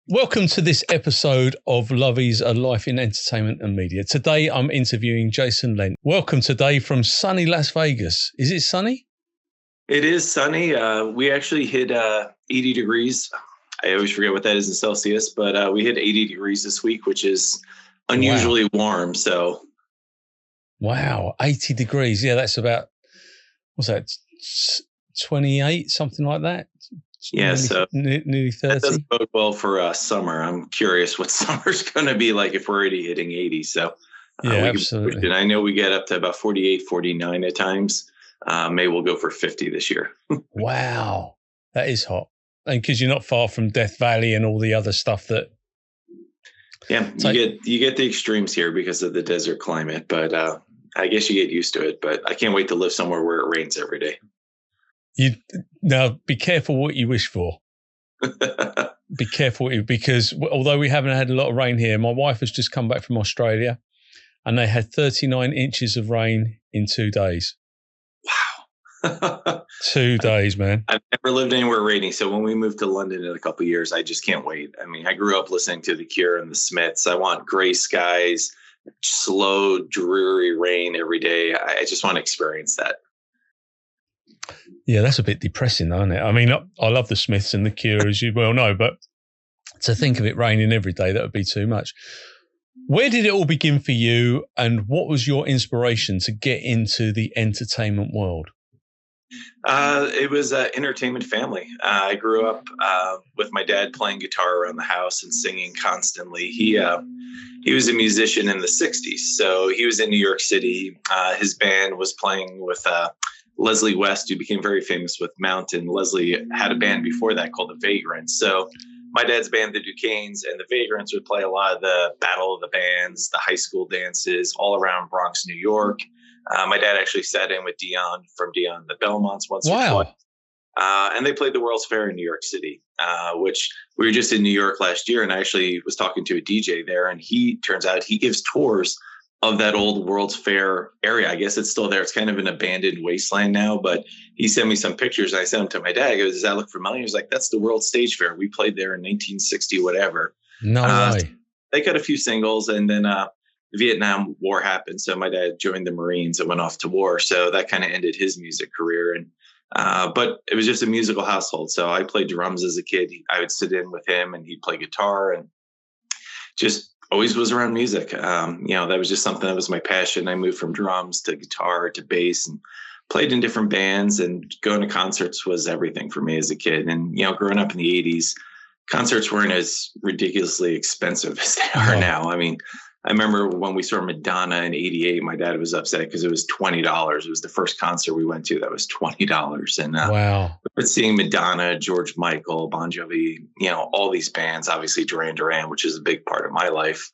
Welcome to this episode of Lovey's A Life in Entertainment and Media. Today I'm interviewing Jason Lent. Welcome today from sunny Las Vegas. Is it sunny? It is sunny. We actually hit 80 degrees. I always forget what that is in Celsius, but we hit 80 degrees this week, which is unusually warm. So, wow, 80 degrees. Yeah, that's about, what's that, 28, something like that? Yeah, nearly 30. That doesn't bode well for summer. I'm curious what summer's going to be like if we're already hitting 80. So, yeah, absolutely. I know we get up to about 48, 49 at times. Maybe we'll go for 50 this year. Wow, that is hot. And because you're not far from Death Valley and all the other stuff that. Yeah, you get the extremes here because of the desert climate, but I guess you get used to it. But I can't wait to live somewhere where it rains every day. Now, be careful what you wish for. Be careful because although we haven't had a lot of rain here, my wife has just come back from Australia and they had 39 inches of rain in 2 days. Wow. 2 days, man. I've never lived anywhere rainy. So when we moved to London in a couple of years, I just can't wait. I mean, I grew up listening to The Cure and the Smiths. I want gray skies, slow, dreary rain every day. I just want to experience that. Yeah, that's a bit depressing, isn't it? I mean, I love the Smiths and the Cure, as you well know, but to think of it raining every day, that would be too much. Where did it all begin for you, and what was your inspiration to get into the entertainment world? It was an entertainment family. I grew up with my dad playing guitar around the house and singing constantly. He was a musician in the 60s, so he was in New York City. His band was playing with Leslie West, who became very famous with Mountain. Leslie had a band before that called the Vagrants. So my dad's band, the Duquesnes, and the Vagrants would play a lot of the Battle of the Bands, the high school dances all around Bronx, New York. My dad actually sat in with Dion from Dion, the Belmonts once or twice. And they played the World's Fair in New York City, which we were just in New York last year. And I actually was talking to a DJ there, and turns out he gives tours of that old World's Fair area. I guess it's still there. It's kind of an abandoned wasteland now, but he sent me some pictures and I sent them to my dad. I go, does that look familiar? He was like, that's the World Stage Fair. We played there in 1960, whatever. No way. They got a few singles, and then the Vietnam War happened. So my dad joined the Marines and went off to war. So that kind of ended his music career. And but it was just a musical household. So I played drums as a kid. I would sit in with him and he'd play guitar, and just always was around music. That was just something that was my passion. I moved from drums to guitar to bass and played in different bands, and going to concerts was everything for me as a kid. And, growing up in the 80s, concerts weren't as ridiculously expensive as they are now. I mean, I remember when we saw Madonna in 88, my dad was upset because it was $20. It was the first concert we went to that was $20. And wow. But seeing Madonna, George Michael, Bon Jovi, all these bands, obviously Duran Duran, which is a big part of my life.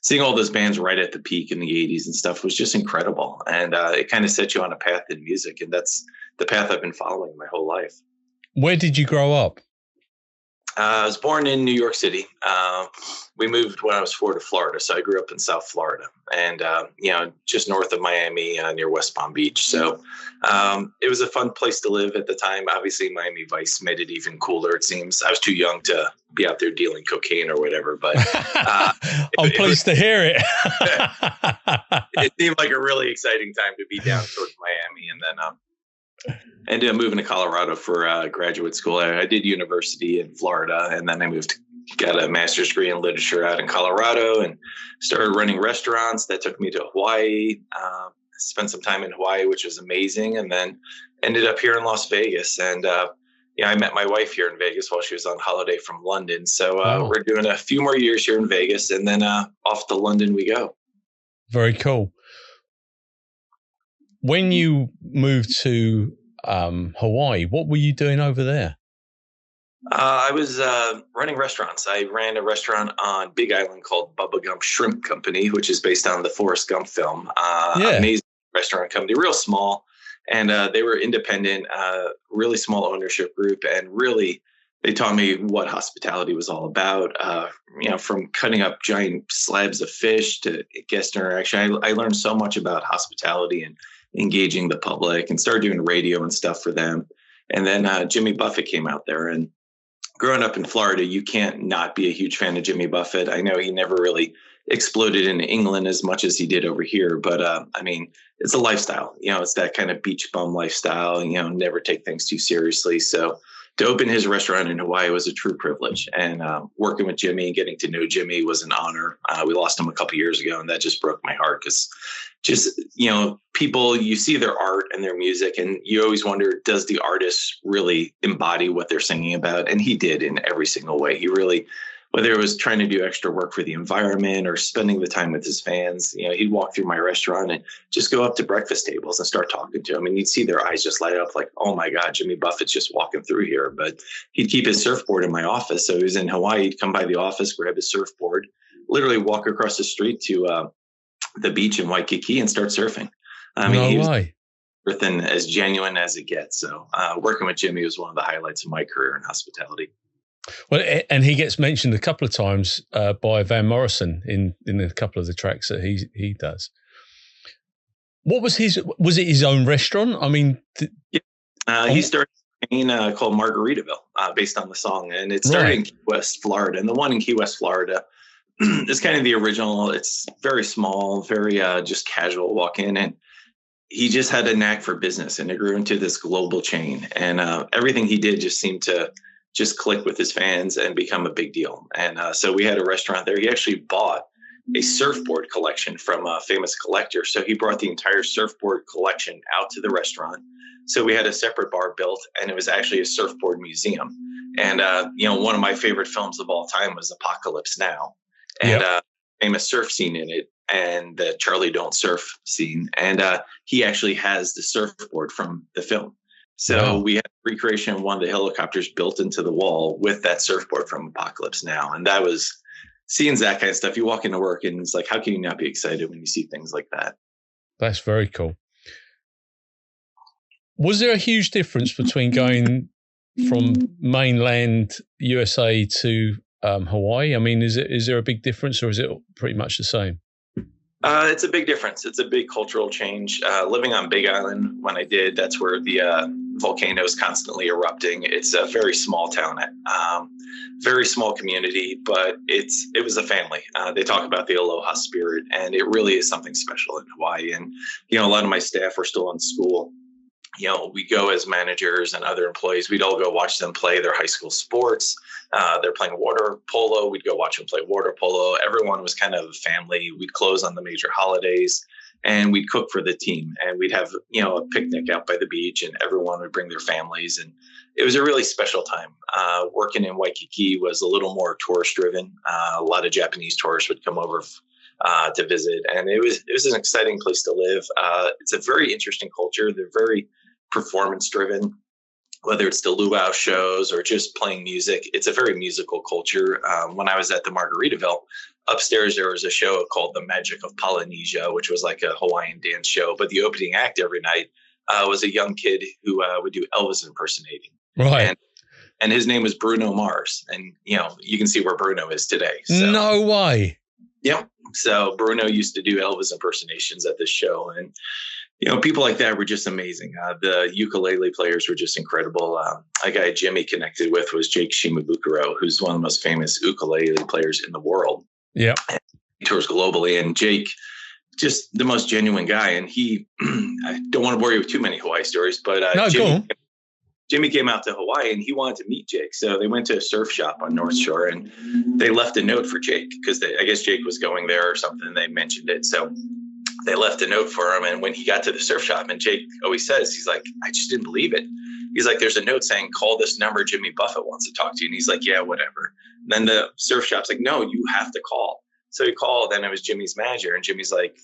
Seeing all those bands right at the peak in the 80s and stuff was just incredible. And it kind of set you on a path in music. And that's the path I've been following my whole life. Where did you grow up? I was born in New York City. We moved when I was 4 to Florida. So I grew up in South Florida and, just north of Miami near West Palm Beach. So it was a fun place to live at the time. Obviously, Miami Vice made it even cooler, it seems. I was too young to be out there dealing cocaine or whatever. But I'm pleased to hear it. It seemed like a really exciting time to be down towards Miami. And then ended up moving to Colorado for graduate school. I did university in Florida, and then I got a master's degree in literature out in Colorado, and started running restaurants. That took me to Hawaii. Spent some time in Hawaii, which was amazing, and then ended up here in Las Vegas. And I met my wife here in Vegas while she was on holiday from London. So we're doing a few more years here in Vegas, and then off to London we go. Very cool. When you moved to Hawaii, what were you doing over there? I was running restaurants. I ran a restaurant on Big Island called Bubba Gump Shrimp Company, which is based on the Forrest Gump film. Amazing restaurant company, real small. And they were independent, really small ownership group. And really, they taught me what hospitality was all about, from cutting up giant slabs of fish to guest interaction. I learned so much about hospitality and engaging the public, and started doing radio and stuff for them. And then Jimmy Buffett came out there, and growing up in Florida, you can't not be a huge fan of Jimmy Buffett. I know he never really exploded in England as much as he did over here, but I mean, it's a lifestyle. It's that kind of beach bum lifestyle. Never take things too seriously. So to open his restaurant in Hawaii was a true privilege, and working with Jimmy and getting to know Jimmy was an honor. We lost him a couple years ago, and that just broke my heart because just, people, you see their art and their music, and you always wonder, does the artist really embody what they're singing about? And he did in every single way. He really, whether it was trying to do extra work for the environment or spending the time with his fans, he'd walk through my restaurant and just go up to breakfast tables and start talking to them. And you'd see their eyes just light up like, oh my God, Jimmy Buffett's just walking through here. But he'd keep his surfboard in my office. So he was in Hawaii, he'd come by the office, grab his surfboard, literally walk across the street to the beach in Waikiki and start surfing. I mean, he was as genuine as it gets. So working with Jimmy was one of the highlights of my career in hospitality. Well, and he gets mentioned a couple of times by Van Morrison in a couple of the tracks that he does. What was was it his own restaurant? I mean, he started a chain called Margaritaville based on the song, and it started in Key West, Florida. And the one in Key West, Florida is kind of the original. It's very small, very just casual walk in, and he just had a knack for business, and it grew into this global chain. And everything he did just seemed to just click with his fans and become a big deal. And so we had a restaurant there. He actually bought a surfboard collection from a famous collector. So he brought the entire surfboard collection out to the restaurant. So we had a separate bar built, and it was actually a surfboard museum. And, one of my favorite films of all time was Apocalypse Now, and famous surf scene in it, and the Charlie Don't Surf scene. And he actually has the surfboard from the film. So we had a recreation of one of the helicopters built into the wall with that surfboard from Apocalypse Now. And that was seeing that kind of stuff. You walk into work and it's like, how can you not be excited when you see things like that? That's very cool. Was there a huge difference between going from mainland USA to Hawaii? I mean, is there a big difference, or is it pretty much the same? It's a big difference. It's a big cultural change. Living on Big Island, when I did, that's where the volcano is constantly erupting. It's a very small town, very small community, but it was a family. They talk about the aloha spirit, and it really is something special in Hawaii. And, a lot of my staff were still in school. We go as managers and other employees. We'd all go watch them play their high school sports. They're playing water polo. We'd go watch them play water polo. Everyone was kind of a family. We'd close on the major holidays, and we'd cook for the team. And we'd have, a picnic out by the beach, and everyone would bring their families. And it was a really special time. Working in Waikiki was a little more tourist driven. A lot of Japanese tourists would come over to visit, and it was an exciting place to live. It's a very interesting culture. They're very performance driven, whether it's the luau shows or just playing music. It's a very musical culture. When I was at the Margaritaville, upstairs there was a show called The Magic of Polynesia, which was like a Hawaiian dance show. But the opening act every night was a young kid who would do Elvis impersonating. Right. And his name was Bruno Marrs. And, you can see where Bruno is today. So. No way. Yep. So Bruno used to do Elvis impersonations at this show. And, people like that were just amazing. The ukulele players were just incredible. A guy Jimmy connected with was Jake Shimabukuro, who's one of the most famous ukulele players in the world. Yeah. He tours globally. And Jake, just the most genuine guy. And I don't want to bore you with too many Hawaii stories, but Jimmy came out to Hawaii and he wanted to meet Jake. So they went to a surf shop on North Shore and they left a note for Jake because I guess Jake was going there or something. They mentioned it. So they left a note for him. And when he got to the surf shop, and Jake always says, he's like, I just didn't believe it. He's like, there's a note saying, call this number. Jimmy Buffett wants to talk to you. And he's like, yeah, whatever. And then the surf shop's like, no, you have to call. So he called, and it was Jimmy's manager. And Jimmy's like,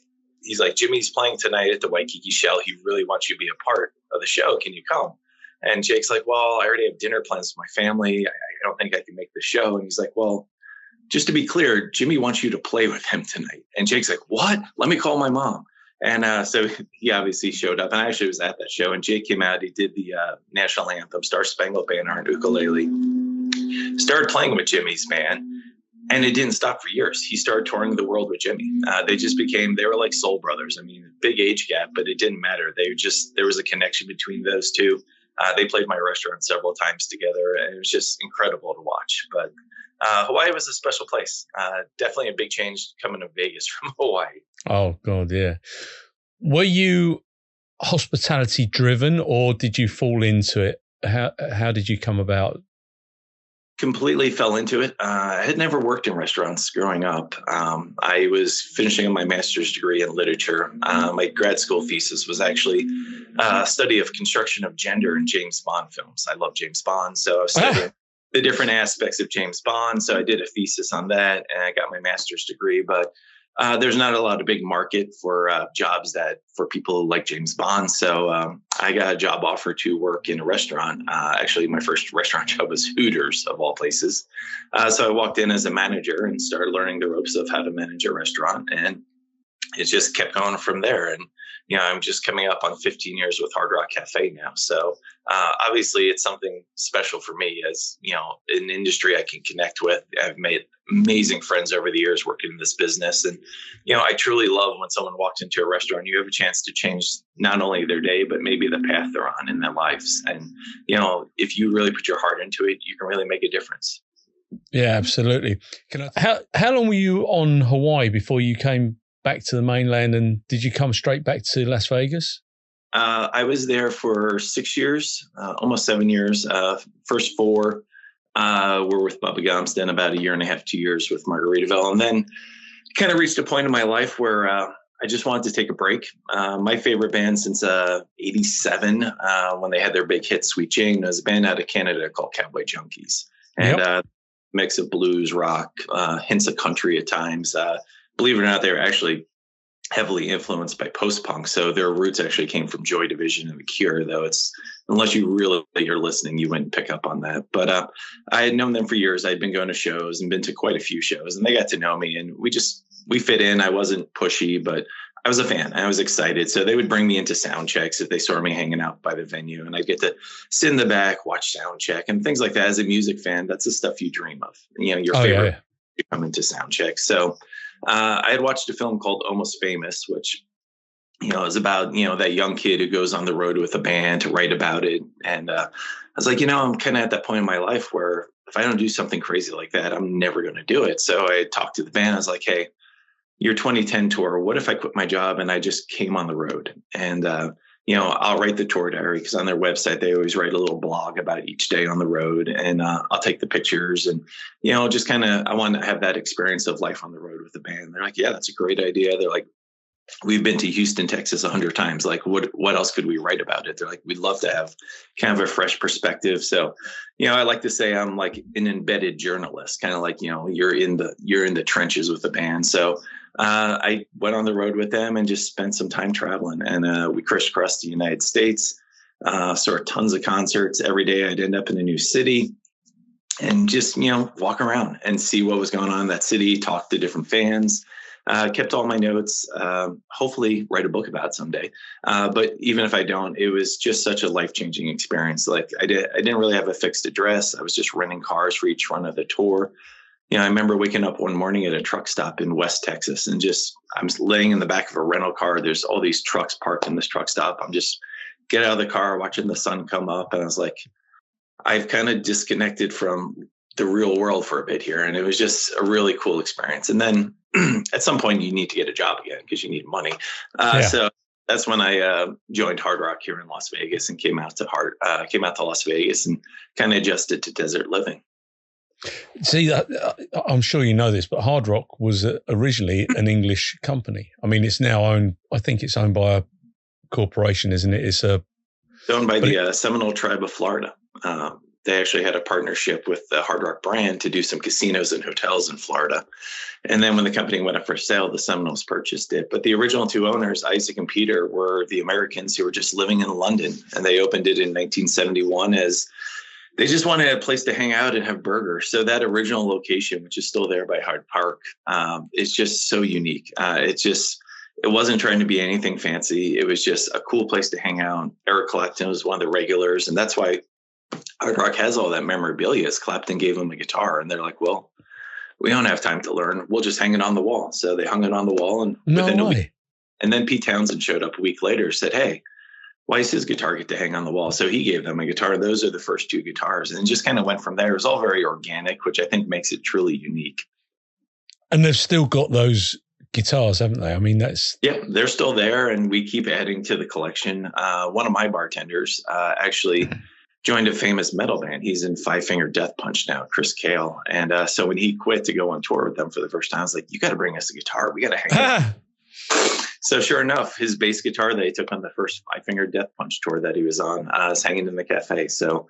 Jimmy's playing tonight at the Waikiki Shell. He really wants you to be a part of the show. Can you come? And Jake's like, well, I already have dinner plans with my family. I don't think I can make the show. And he's like, well, just to be clear, Jimmy wants you to play with him tonight. And Jake's like, what? Let me call my mom. And so he obviously showed up. And I actually was at that show. And Jake came out. He did the national anthem, Star Spangled Banner on ukulele. Started playing with Jimmy's band. And it didn't stop for years. He started touring the world with Jimmy. They were like soul brothers. I mean, big age gap, but it didn't matter. There was a connection between those two. They played my restaurant several times together, and it was just incredible to watch. But Hawaii was a special place. Definitely a big change coming to Vegas from Hawaii. Oh, God, yeah. Were you hospitality driven, or did you fall into it? How did you come about? Completely fell into it. I had never worked in restaurants growing up. I was finishing my master's degree in literature. My grad school thesis was actually a study of construction of gender in James Bond films. I love James Bond, so I was studying the different aspects of James Bond. So I did a thesis on that, and I got my master's degree. But there's not a lot of big market for jobs for people like James Bond. So I got a job offer to work in a restaurant. Actually, my first restaurant job was Hooters, of all places. So I walked in as a manager and started learning the ropes of how to manage a restaurant. And it just kept going from there. And, I'm just coming up on 15 years with Hard Rock Café now. So obviously it's something special for me as, an industry I can connect with. I've made amazing friends over the years working in this business. And, I truly love when someone walks into a restaurant, you have a chance to change not only their day, but maybe the path they're on in their lives. And, if you really put your heart into it, you can really make a difference. Yeah, absolutely. How long were you on Hawaii before you came back to the mainland, and did you come straight back to Las Vegas? I was there for 6 years, almost 7 years. First 4 were with Bubba Gumps, then about 1.5 years, 2 years with Margaritaville. And then kind of reached a point in my life where I just wanted to take a break. My favorite band since 87, when they had their big hit Sweet Jane, was a band out of Canada called Cowboy Junkies. And mix of blues, rock, hints of country at times. Believe it or not, they were actually heavily influenced by post-punk. So their roots actually came from Joy Division and The Cure, though unless you really are listening, you wouldn't pick up on that. But I had known them for years. I'd been going to shows and been to quite a few shows, and they got to know me, and we fit in. I wasn't pushy, but I was a fan. I was excited. So they would bring me into sound checks if they saw me hanging out by the venue, and I'd get to sit in the back, watch sound check and things like that. As a music fan, that's the stuff you dream of. Your favorite you come into sound check. So I had watched a film called Almost Famous, which, is about, that young kid who goes on the road with a band to write about it. And I was like, I'm kind of at that point in my life where if I don't do something crazy like that, I'm never going to do it. So I talked to the band. I was like, hey, your 2010 tour, what if I quit my job and I just came on the road? And, I'll write the tour diary, because on their website, they always write a little blog about each day on the road, and I'll take the pictures and, just kind of, I want to have that experience of life on the road with the band. They're like, yeah, that's a great idea. They're like, we've been to Houston, Texas 100 times. Like, what else could we write about it? They're like, we'd love to have kind of a fresh perspective. So, I like to say I'm like an embedded journalist, kind of like, you're in the trenches with the band. So I went on the road with them and just spent some time traveling, and we crisscrossed the United States, saw tons of concerts. Every day I'd end up in a new city and just, walk around and see what was going on in that city, talk to different fans. Kept all my notes, hopefully write a book about it someday. But even if I don't, it was just such a life-changing experience. Like I didn't really have a fixed address. I was just renting cars for each run of the tour. I remember waking up one morning at a truck stop in West Texas, and I'm laying in the back of a rental car. There's all these trucks parked in this truck stop. I'm just get out of the car, watching the sun come up. And I was like, I've kind of disconnected from the real world for a bit here. And it was just a really cool experience. And then at some point you need to get a job again because you need money. So that's when I joined Hard Rock here in Las Vegas and came out to Las Vegas and kind of adjusted to desert living. See, I'm sure you know this, but Hard Rock was originally an English company. I mean, it's now owned, I think it's owned by a corporation, isn't it? It's owned by the Seminole tribe of Florida. They actually had a partnership with the Hard Rock brand to do some casinos and hotels in Florida. And then when the company went up for sale, the Seminoles purchased it. But the original two owners, Isaac and Peter, were the Americans who were just living in London. And they opened it in 1971 as they just wanted a place to hang out and have burgers. So that original location, which is still there by Hyde Park, is just so unique. It wasn't trying to be anything fancy. It was just a cool place to hang out. Eric Clapton was one of the regulars. And that's why Hard Rock has all that memorabilia. Clapton gave them a guitar, and they're like, well, we don't have time to learn. We'll just hang it on the wall. So they hung it on the wall. And within a week, and then Pete Townsend showed up a week later, said, hey, why does his guitar get to hang on the wall? So he gave them a guitar. Those are the first two guitars, and it just kind of went from there. It was all very organic, which I think makes it truly unique. And they've still got those guitars, haven't they? I mean, they're still there, and we keep adding to the collection. One of my bartenders actually joined a famous metal band. He's in Five Finger Death Punch now, Chris Cale. And so when he quit to go on tour with them for the first time, I was like, you got to bring us a guitar. We got to hang out. So sure enough, his bass guitar that he took on the first Five Finger Death Punch tour that he was on is hanging in the cafe. So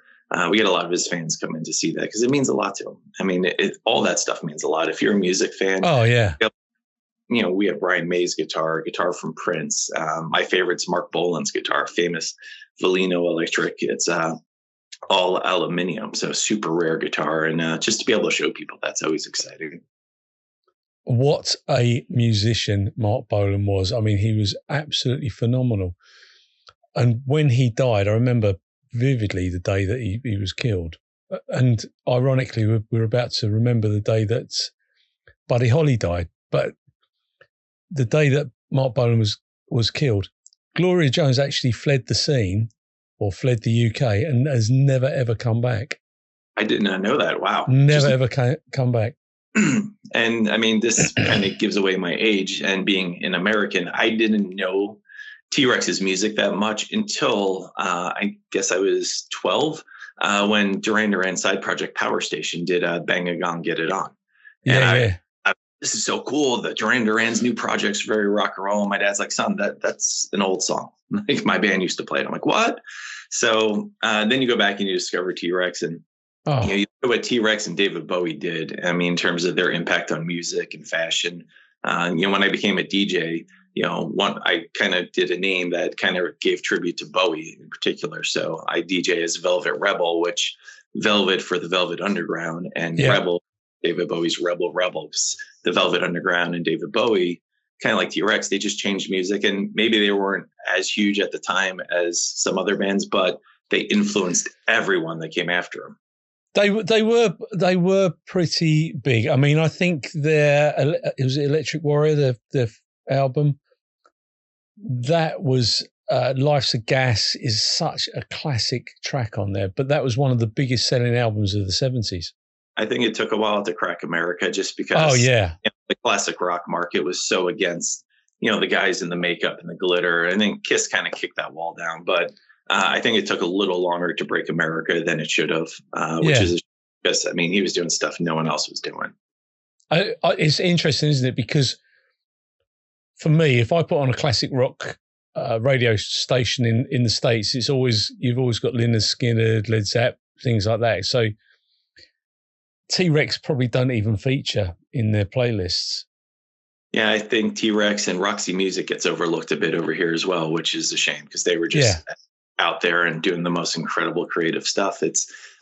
we get a lot of his fans come in to see that because it means a lot to them. I mean, all that stuff means a lot. If you're a music fan. Oh, yeah. You know, we have Brian May's guitar from Prince. My favorite's Mark Bolan's guitar, famous Valino electric. It's all aluminum, so super rare guitar. And just to be able to show people, that's always exciting. What a musician Mark Bolan was. I mean, he was absolutely phenomenal. And when he died, I remember vividly the day that he was killed. And ironically, we're about to remember the day that Buddy Holly died. But the day that Mark Bolan was killed, Gloria Jones actually fled the scene or fled the UK and has never, ever come back. I did not know that. Wow. Never, ever come back. And I mean, this kind of gives away my age. And being an American, I didn't know T-Rex's music that much until I guess I was 12 when Duran Duran's side project Power Station did Bang a Gong, Get It On. And this is so cool that Duran Duran's new project's very rock and roll. And my dad's like, son, that's an old song. Like my band used to play it. I'm like, what? So then you go back and you discover T-Rex and you know what T-Rex and David Bowie did. I mean, in terms of their impact on music and fashion. You know, when I became a DJ, you know, I kind of did a name that kind of gave tribute to Bowie in particular. So I DJ as Velvet Rebel, which Velvet for the Velvet Underground and Rebel, David Bowie's Rebel Rebels. The Velvet Underground and David Bowie, kind of like T-Rex, they just changed music. And maybe they weren't as huge at the time as some other bands, but they influenced everyone that came after them. They were pretty big. I mean, I think it was Electric Warrior, the album. That was Life's a Gas is such a classic track on there, but that was one of the biggest selling albums of the 70s. I think it took a while to crack America just because the classic rock market was so against, you know, the guys in the makeup and the glitter. And then Kiss kind of kicked that wall down. But I think it took a little longer to break America than it should have, which is because, I mean, he was doing stuff no one else was doing. It's interesting, isn't it? Because for me, if I put on a classic rock radio station in the States, you've always got Lynyrd Skynyrd, Led Zeppelin, things like that. So T-Rex probably don't even feature in their playlists. Yeah, I think T-Rex and Roxy Music gets overlooked a bit over here as well, which is a shame because they were just out there and doing the most incredible creative stuff.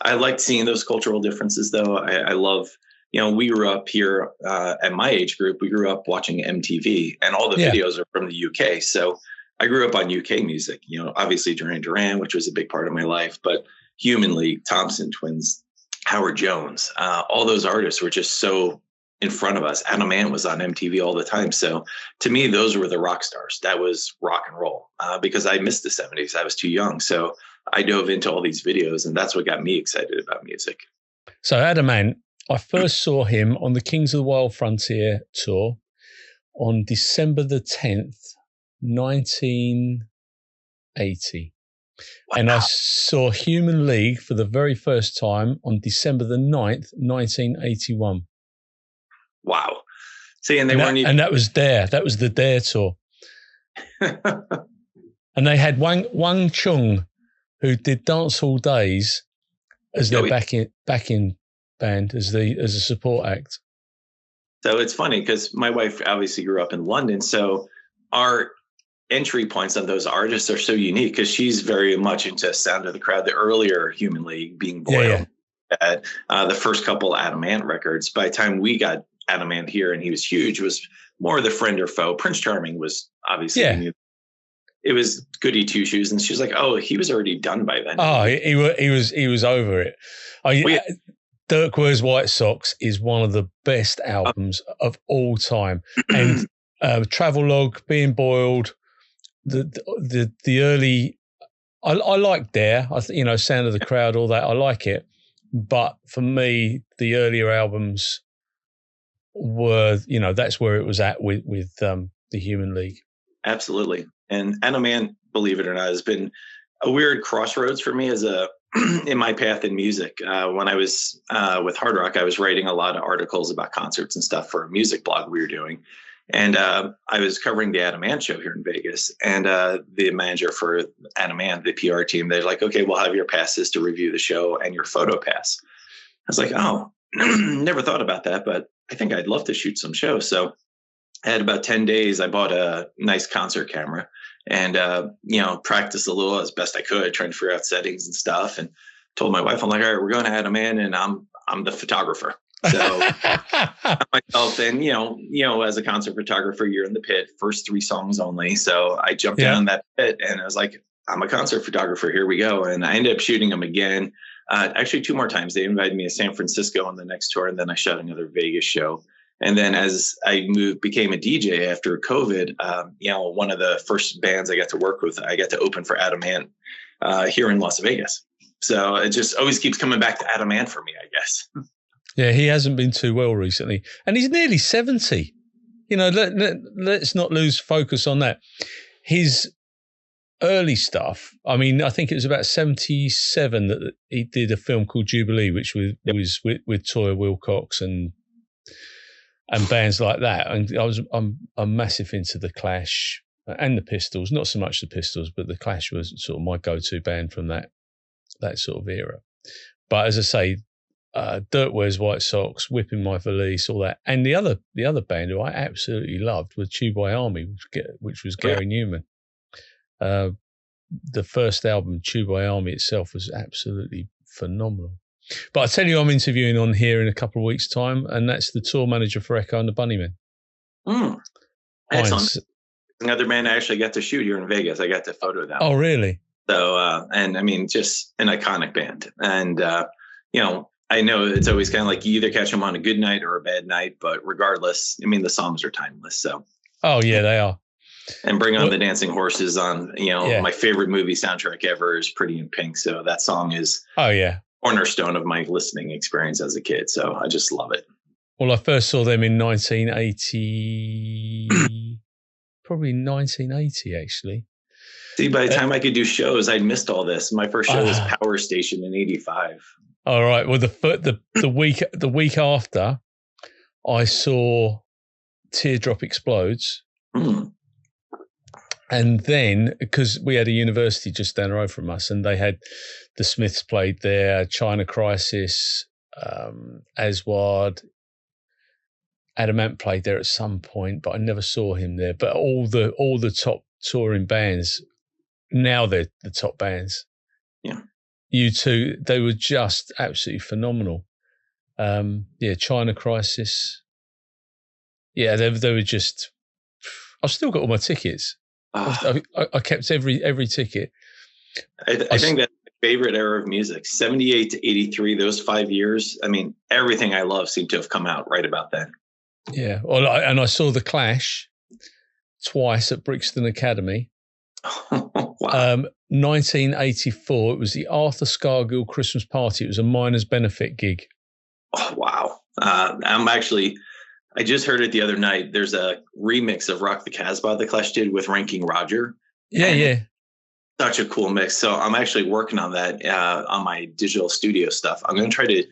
I like seeing those cultural differences, though. I love, you know, we grew up here at my age group. We grew up watching MTV, and all the videos are from the UK. So I grew up on UK music. You know, obviously Duran Duran, which was a big part of my life, but Human League, Thompson Twins, Howard Jones, all those artists were just so in front of us. Adam Ant was on MTV all the time. So to me, those were the rock stars. That was rock and roll because I missed the 70s. I was too young. So I dove into all these videos, and that's what got me excited about music. So Adam Ant, I first saw him on the Kings of the Wild Frontier tour on December the 10th, 1980. Wow. And I saw Human League for the very first time on December the 9th, 1981. Wow. See, and that was Dare. That was the Dare tour. And they had Wang Chung, who did Dance Hall Days as their backing band, as a support act. So it's funny because my wife obviously grew up in London. So our entry points on those artists are so unique because she's very much into Sound of the Crowd, the earlier Human League, being Boyle, at the first couple Adam Ant records. By the time we got Adam Ant here, and he was huge, was more the friend or foe. Prince Charming was obviously it was Goody Two Shoes, and she was like, "Oh, he was already done by then." Oh, he was over it. Dirk Wears White Socks is one of the best albums of all time, and Travelogue, Being Boiled, the early I like Dare. Sound of the Crowd, all that. I like it. But for me, the earlier albums were, that's where it was at with the Human League. Absolutely. And Adam Ant, believe it or not, has been a weird crossroads for me in my path in music. When I was with Hard Rock, I was writing a lot of articles about concerts and stuff for a music blog we were doing. And I was covering the Adam Ant show here in Vegas. And the manager for Adam Ant, the PR team, they're like, okay, we'll have your passes to review the show and your photo pass. I was like, oh, never thought about that, but I think I'd love to shoot some shows. So I had about 10 days. I bought a nice concert camera and, practiced a little as best I could, trying to figure out settings and stuff. And told my wife, I'm like, all right, we're going to Adam Ant and I'm the photographer. So myself and, as a concert photographer, you're in the pit, first 3 songs only. So I jumped down that pit and I was like, I'm a concert photographer. Here we go. And I ended up shooting them again. Actually 2 more times. They invited me to San Francisco on the next tour. And then I shot another Vegas show. And then as I became a DJ after COVID, one of the first bands I got to work with, I got to open for Adam Ant here in Las Vegas. So it just always keeps coming back to Adam Ant for me, I guess. Yeah, he hasn't been too well recently. And he's nearly 70. Let's not lose focus on that. His early stuff, I think it was about 77 that he did a film called Jubilee, which was with Toyah Willcox and bands like that. And I'm massive into the Clash and the Pistols, not so much the Pistols, but the Clash was sort of my go-to band from that sort of era. But as I say, Dirt Wears White Socks, Whipping My Valise, all that. And the other band who I absolutely loved was Tubeway Army, which was Gary Newman. The first album, Tubeway Army itself, was absolutely phenomenal. But I tell you, I'm interviewing on here in a couple of weeks' time, and that's the tour manager for Echo and the Bunnymen. Excellent. Another band I actually got to shoot here in Vegas. I got to photo them. Oh, really? So, just an iconic band. And, I know it's always kind of like you either catch them on a good night or a bad night, but regardless, the songs are timeless. So. Oh, yeah, they are. And Bring On the Dancing Horses on, my favorite movie soundtrack ever is Pretty in Pink. So that song is cornerstone of my listening experience as a kid. So I just love it. Well, I first saw them in 1980, probably 1980, actually. See, by the time I could do shows, I'd missed all this. My first show was Power Station in 85. All right. Well, the week after, I saw Teardrop Explodes. And then, because we had a university just down the road from us, and they had the Smiths played there, China Crisis, Aswad, Adam Ant played there at some point, but I never saw him there. But all the top touring bands, now they're the top bands. Yeah. U2, they were just absolutely phenomenal. China Crisis. Yeah, they were just. I've still got all my tickets. I kept every ticket. I think that's my favorite era of music. 78 to 83, those 5 years. Everything I love seemed to have come out right about then. Yeah. Well, and I saw The Clash twice at Brixton Academy. Wow. 1984, it was the Arthur Scargill Christmas party. It was a miners' benefit gig. Oh, wow. I just heard it the other night. There's a remix of Rock the Casbah the Clash did with Ranking Roger. Yeah. Such a cool mix. So I'm actually working on that on my digital studio stuff. I'm going to try to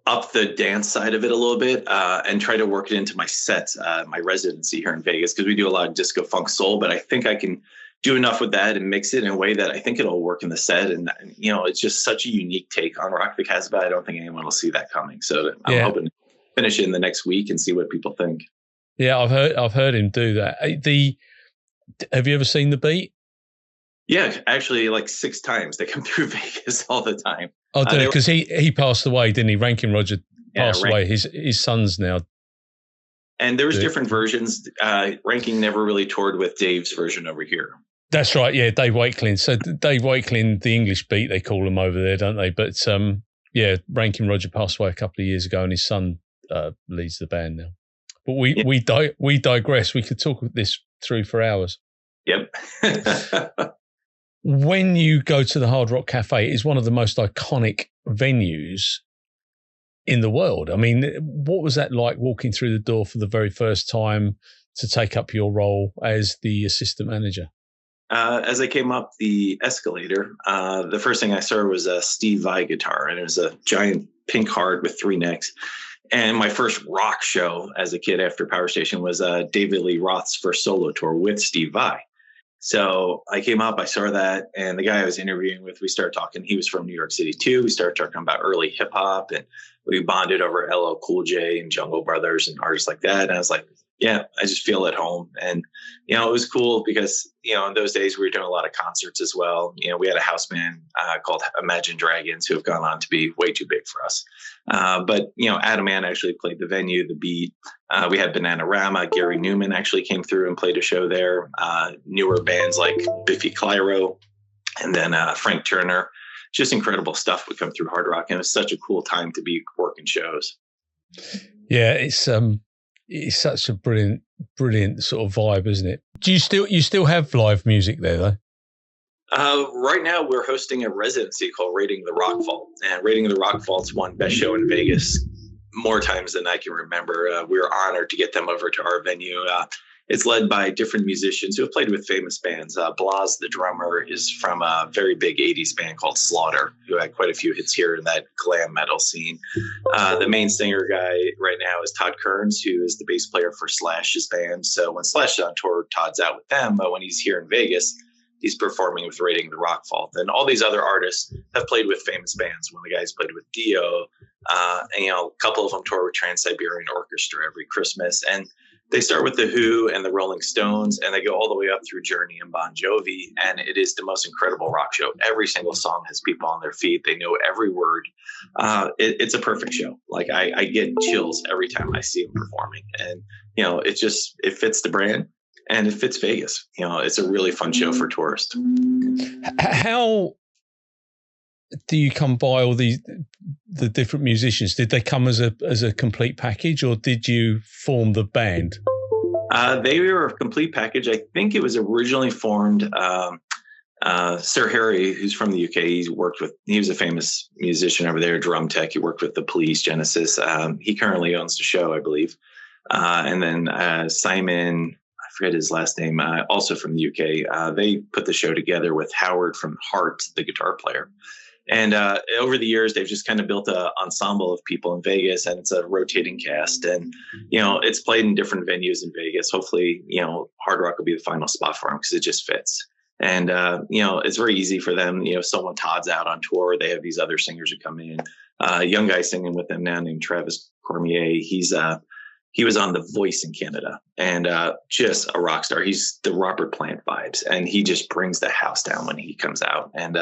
up the dance side of it a little bit and try to work it into my sets, my residency here in Vegas, because we do a lot of disco, funk, soul. But I think I can do enough with that and mix it in a way that I think it'll work in the set. And, it's just such a unique take on Rock the Casbah. I don't think anyone will see that coming. So I'm hoping to finish it in the next week and see what people think. Yeah, I've heard him do that. Have you ever seen The Beat? Yeah, actually, like 6 times. They come through Vegas all the time. Oh, because he passed away, didn't he? Ranking Roger passed away. His son's now. And there was different versions. Ranking never really toured with Dave's version over here. That's right. Yeah, Dave Wakelin. So Dave Wakelin, the English Beat, they call him over there, don't they? But Ranking Roger passed away a couple of years ago, and his son leads the band now. But we digress. We could talk this through for hours. Yep. when you go to the Hard Rock Café, it's one of the most iconic venues in the world. I mean, what was that like walking through the door for the very first time to take up your role as the assistant manager? As I came up the escalator, the first thing I saw was a Steve Vai guitar, and it was a giant pink heart with 3 necks. And my first rock show as a kid after Power Station was David Lee Roth's first solo tour with Steve Vai. So I came up, I saw that, and the guy I was interviewing with, we started talking. He was from New York City too. We started talking about early hip hop, and we bonded over LL Cool J and Jungle Brothers and artists like that. And I was like, yeah, I just feel at home. And, you know, it was cool because, you know, in those days we were doing a lot of concerts as well. You know, we had a house band called Imagine Dragons who have gone on to be way too big for us. But, you know, Adam Ant actually played the venue, the beat. We had Bananarama. Gary Newman actually came through and played a show there. Newer bands like Biffy Clyro and then Frank Turner. Just incredible stuff would come through Hard Rock. And it was such a cool time to be working shows. Yeah, it's such a brilliant sort of vibe, isn't it? Do you still have live music there though? Right now we're hosting a residency called Rating the Rock Vault, and Rating the Rock Vault's won Best Show in Vegas more times than I can remember. We were honored to get them over to our venue. It's led by different musicians who have played with famous bands. Blas, the drummer, is from a very big 80s band called Slaughter, who had quite a few hits here in that glam metal scene. The main singer guy right now is Todd Kearns, who is the bass player for Slash's band. So when Slash is on tour, Todd's out with them. But when he's here in Vegas, he's performing with Rating the Rock Vault. And all these other artists have played with famous bands. One of the guys played with Dion. And, you know, a couple of them tour with Trans-Siberian Orchestra every Christmas. And they start with The Who and the Rolling Stones, and they go all the way up through Journey and Bon Jovi. And it is the most incredible rock show. Every single song has people on their feet. They know every word. It's a perfect show. Like I get chills every time I see them performing. And, you know, it fits the brand and it fits Vegas. You know, it's a really fun show for tourists. How do you come by all the different musicians? Did they come as a complete package, or did you form the band? They were a complete package. I think it was originally formed. Sir Harry, who's from the UK, he was a famous musician over there, drum tech. He worked with the Police, Genesis. He currently owns the show, I believe. And then Simon, I forget his last name, also from the UK. They put the show together with Howard from Heart, the guitar player. And over the years, they've just kind of built an ensemble of people in Vegas, and it's a rotating cast. And, you know, it's played in different venues in Vegas. Hopefully, you know, Hard Rock will be the final spot for them because it just fits. And, you know, it's very easy for them. You know, someone Todd's out on tour. They have these other singers who come in. A young guy singing with them now named Travis Cormier. He was on The Voice in Canada, and just a rock star. He's the Robert Plant vibes, and he just brings the house down when he comes out. And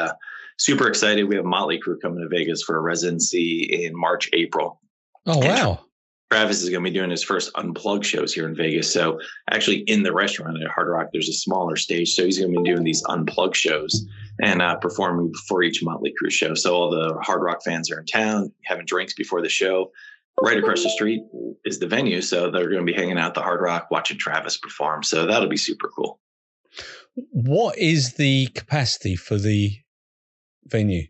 super excited. We have Motley Crue coming to Vegas for a residency in March, April. Oh, wow. Travis is going to be doing his first unplugged shows here in Vegas. So actually in the restaurant at Hard Rock, there's a smaller stage. So he's going to be doing these unplugged shows and performing before each Motley Crue show. So all the Hard Rock fans are in town having drinks before the show. Right across the street is the venue. So they're going to be hanging out at the Hard Rock watching Travis perform. So that'll be super cool. What is the capacity for the venue?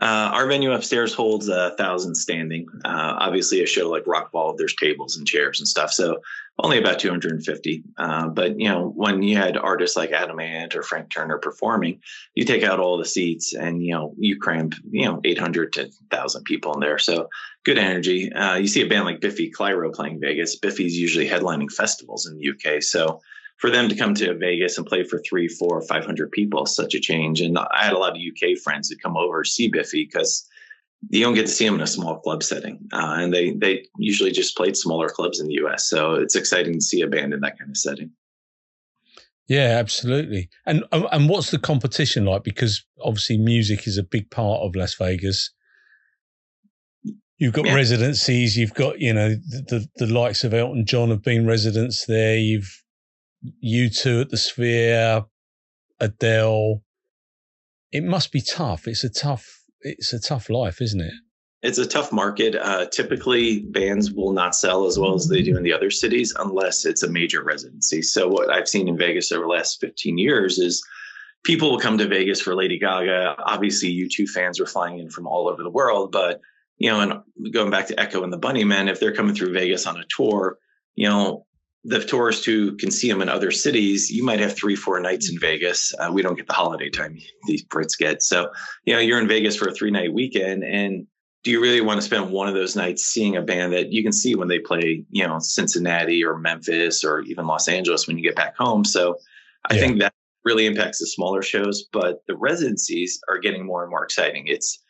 Our venue upstairs holds 1,000 standing. Obviously, a show like Rock Vault, there's tables and chairs and stuff, so only about 250. But you know, when you had artists like Adam Ant or Frank Turner performing, you take out all the seats and you know you cramp 800 to 1,000 people in there. So good energy. You see a band like Biffy Clyro playing Vegas. Biffy's usually headlining festivals in the UK, so for them to come to Vegas and play for 300, 400, 500 people is such a change. And I had a lot of UK friends that come over to see Biffy because you don't get to see them in a small club setting. And they usually just played smaller clubs in the US. So it's exciting to see a band in that kind of setting. Yeah, absolutely. And what's the competition like? Because obviously music is a big part of Las Vegas. You've got residencies. You've got, you know, the likes of Elton John have been residents there. You've U2 at the Sphere, Adele. It must be tough. It's a tough life, isn't it? It's a tough market. Typically, bands will not sell as well as they do in the other cities unless it's a major residency. So what I've seen in Vegas over the last 15 years is people will come to Vegas for Lady Gaga. Obviously, U2 fans are flying in from all over the world, but and going back to Echo and the Bunnymen, if they're coming through Vegas on a tour, the tourists who can see them in other cities, you might have 3-4 nights in Vegas. We don't get the holiday time these Brits get. So, you're in Vegas for a 3-night weekend. And do you really want to spend one of those nights seeing a band that you can see when they play, Cincinnati or Memphis or even Los Angeles when you get back home? So I think that really impacts the smaller shows, but the residencies are getting more and more exciting. It's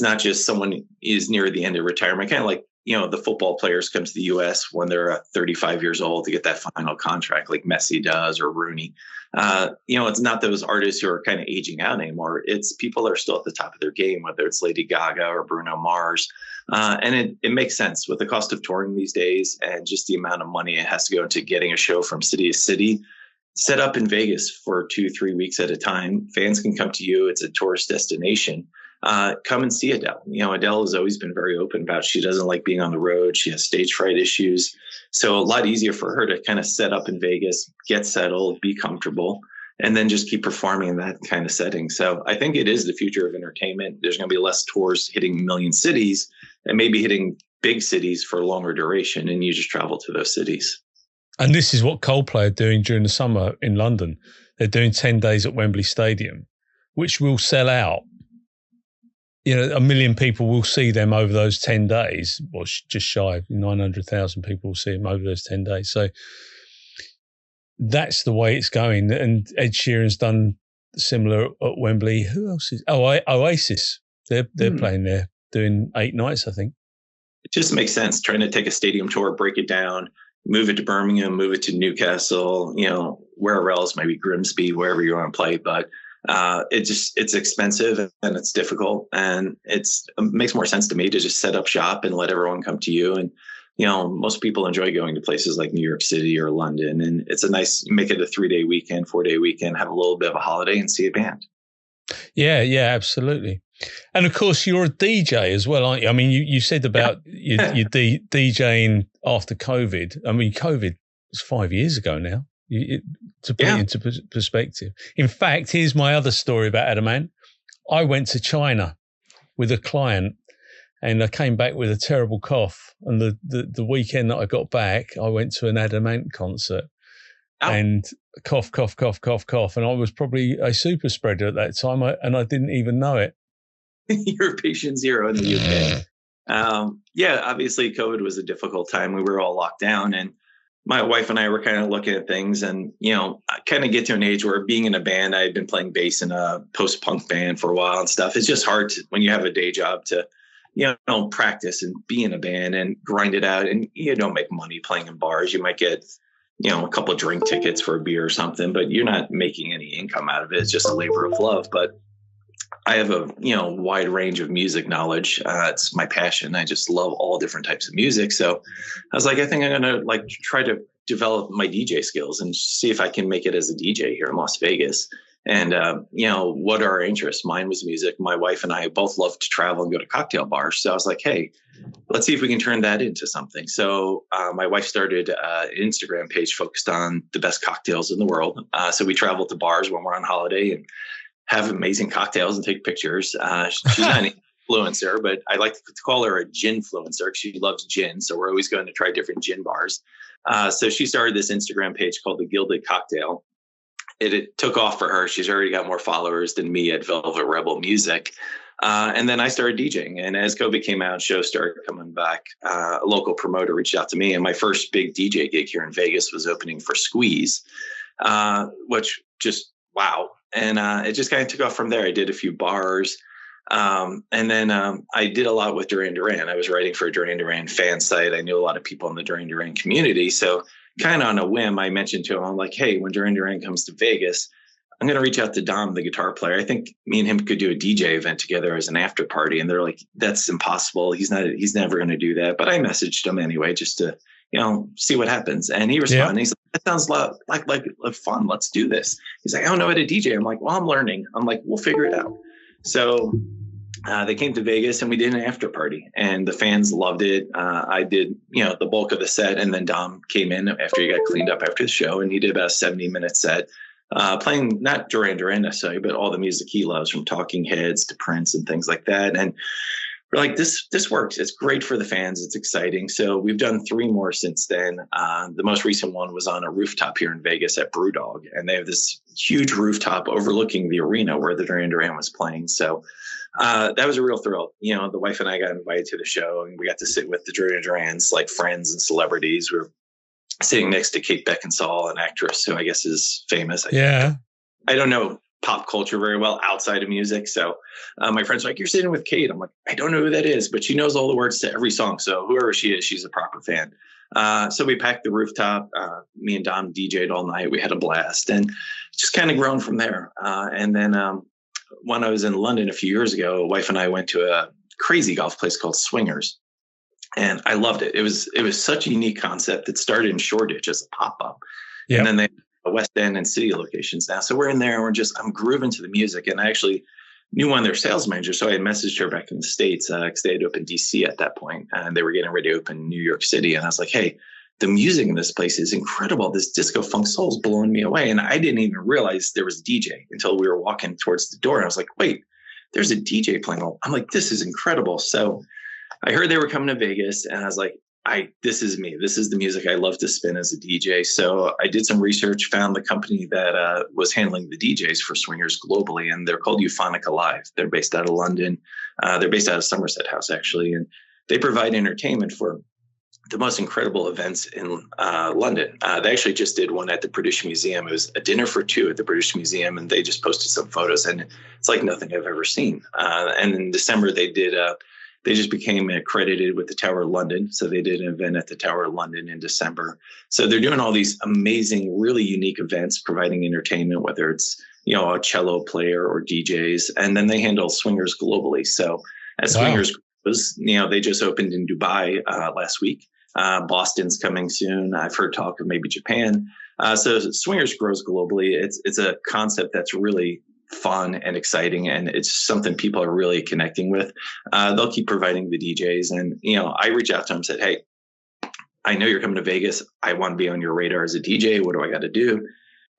not just someone is near the end of retirement, kind of like, the football players come to the U.S. when they're 35 years old to get that final contract like Messi does or Rooney. It's not those artists who are kind of aging out anymore. It's people that are still at the top of their game, whether it's Lady Gaga or Bruno Mars. And it makes sense with the cost of touring these days and just the amount of money it has to go into getting a show from city to city. Set up in Vegas for 2-3 weeks at a time. Fans can come to you. It's a tourist destination. Come and see Adele. Adele has always been very open about she doesn't like being on the road. She has stage fright issues. So a lot easier for her to kind of set up in Vegas, get settled, be comfortable, and then just keep performing in that kind of setting. So I think it is the future of entertainment. There's going to be less tours hitting million cities and maybe hitting big cities for a longer duration, and you just travel to those cities. And this is what Coldplay are doing during the summer in London. They're doing 10 days at Wembley Stadium, which will sell out. 1 million people will see them over those 10 days, or just shy of 900,000 people will see them over those 10 days. So that's the way it's going. And Ed Sheeran's done similar at Wembley. Who else is? Oasis. They're playing there, doing 8 nights, I think. It just makes sense trying to take a stadium tour, break it down, move it to Birmingham, move it to Newcastle, wherever else, maybe Grimsby, wherever you want to play. But it's expensive and it's difficult, and it makes more sense to me to just set up shop and let everyone come to you. And, most people enjoy going to places like New York City or London, and it's a nice, make it a 3-day weekend, 4-day weekend, have a little bit of a holiday and see a band. Yeah, absolutely. And of course, you're a DJ as well, aren't you? I mean, you said about you DJing after COVID. I mean, COVID was 5 years ago now. To put it into perspective. In fact, here's my other story about Adamant. I went to China with a client and I came back with a terrible cough. And the weekend that I got back, I went to an Adamant concert and cough. And I was probably a super spreader at that time, and I didn't even know it. You're patient zero in the UK. Obviously COVID was a difficult time. We were all locked down, and my wife and I were kind of looking at things, and, I kind of get to an age where being in a band, I had been playing bass in a post-punk band for a while and stuff. It's just hard when you have a day job to, practice and be in a band and grind it out. And you don't make money playing in bars. You might get, a couple of drink tickets for a beer or something, but you're not making any income out of it. It's just a labor of love. But I have a, wide range of music knowledge. It's my passion. I just love all different types of music. So I was like, I think I'm going to try to develop my DJ skills and see if I can make it as a DJ here in Las Vegas. And, what are our interests? Mine was music. My wife and I both love to travel and go to cocktail bars. So I was like, hey, let's see if we can turn that into something. So my wife started an Instagram page focused on the best cocktails in the world. So we travel to bars when we're on holiday and have amazing cocktails and take pictures. She's not an influencer, but I like to call her a gin-fluencer because she loves gin. So we're always going to try different gin bars. So she started this Instagram page called The Gilded Cocktail. It took off for her. She's already got more followers than me at Velvet Rebel Music. And then I started DJing. And as COVID came out, shows started coming back. A local promoter reached out to me. And my first big DJ gig here in Vegas was opening for Squeeze, which just, wow. And it just kind of took off from there. I did a few bars. And then I did a lot with Duran Duran. I was writing for a Duran Duran fan site. I knew a lot of people in the Duran Duran community. So kind of on a whim, I mentioned to him, I'm like, hey, when Duran Duran comes to Vegas, I'm going to reach out to Dom, the guitar player. I think me and him could do a DJ event together as an after party. And they're like, that's impossible. He's never going to do that. But I messaged him anyway, just to, see what happens. And he responded. Yeah. He's like, that sounds like fun. Let's do this. He's like, I don't know how to DJ. I'm like, well, I'm learning. I'm like, we'll figure it out. So they came to Vegas and we did an after party and the fans loved it. I did, the bulk of the set, and then Dom came in after he got cleaned up after the show, and he did about a 70-minute set. playing not Duran Duran necessarily, but all the music he loves, from Talking Heads to Prince and things like that. And we're like, this works. It's great for the fans. It's exciting. So we've done 3 more since then. The most recent one was on a rooftop here in Vegas at Brewdog, and they have this huge rooftop overlooking the arena where the Duran Duran was playing. So that was a real thrill. You know, the wife and I got invited to the show, and we got to sit with the Duran Durans, like friends and celebrities. We were sitting next to Kate Beckinsale, an actress who I guess is famous. I don't know pop culture very well outside of music. So my friends were like, you're sitting with Kate. I'm like, I don't know who that is, but she knows all the words to every song. So whoever she is, she's a proper fan. So we packed the rooftop. Me and Dom DJ'd all night. We had a blast, and just kind of grown from there. And then when I was in London a few years ago, wife and I went to a crazy golf place called Swingers. And I loved it. It was such a unique concept. It started in Shoreditch as a pop-up. Yep. And then they have West End and city locations now. So we're in there and I'm grooving to the music. And I actually knew one of their sales managers. So I messaged her back in the States because they had opened DC at that point, and they were getting ready to open New York City. And I was like, hey, the music in this place is incredible. This disco funk soul is blowing me away. And I didn't even realize there was a DJ until we were walking towards the door. And I was like, wait, there's a DJ playing. I'm like, this is incredible. So I heard they were coming to Vegas, and I was like, this is me. This is the music I love to spin as a DJ. So I did some research, found the company that was handling the DJs for Swingers globally, and they're called Euphonica Live. They're based out of London. They're based out of Somerset House, actually, and they provide entertainment for the most incredible events in London. They actually just did one at the British Museum. It was a dinner for 2 at the British Museum, and they just posted some photos, and it's like nothing I've ever seen. And in December, they just became accredited with the Tower of London. So they did an event at the Tower of London in December. So they're doing all these amazing, really unique events, providing entertainment, whether it's, a cello player or DJs. And then they handle Swingers globally. So as Swingers grows, they just opened in Dubai last week. Boston's coming soon. I've heard talk of maybe Japan. So Swingers grows globally. It's a concept that's really fun and exciting, and it's something people are really connecting with. They'll keep providing the DJs, and I reach out to them and said, hey, I know you're coming to Vegas. I want to be on your radar as a DJ. What do I got to do?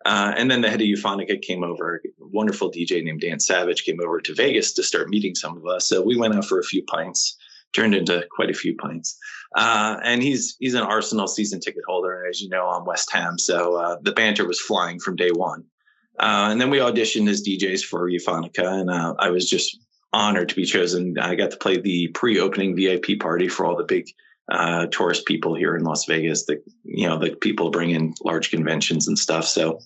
And then the head of Euphonica came over. A wonderful DJ named Dan Savage came over to Vegas to start meeting some of us. So we went out for a few pints, turned into quite a few pints. And he's an Arsenal season ticket holder, as you know, on West Ham. So the banter was flying from day one. And then we auditioned as DJs for Euphonica, and I was just honored to be chosen. I got to play the pre-opening VIP party for all the big tourist people here in Las Vegas. The people bring in large conventions and stuff. So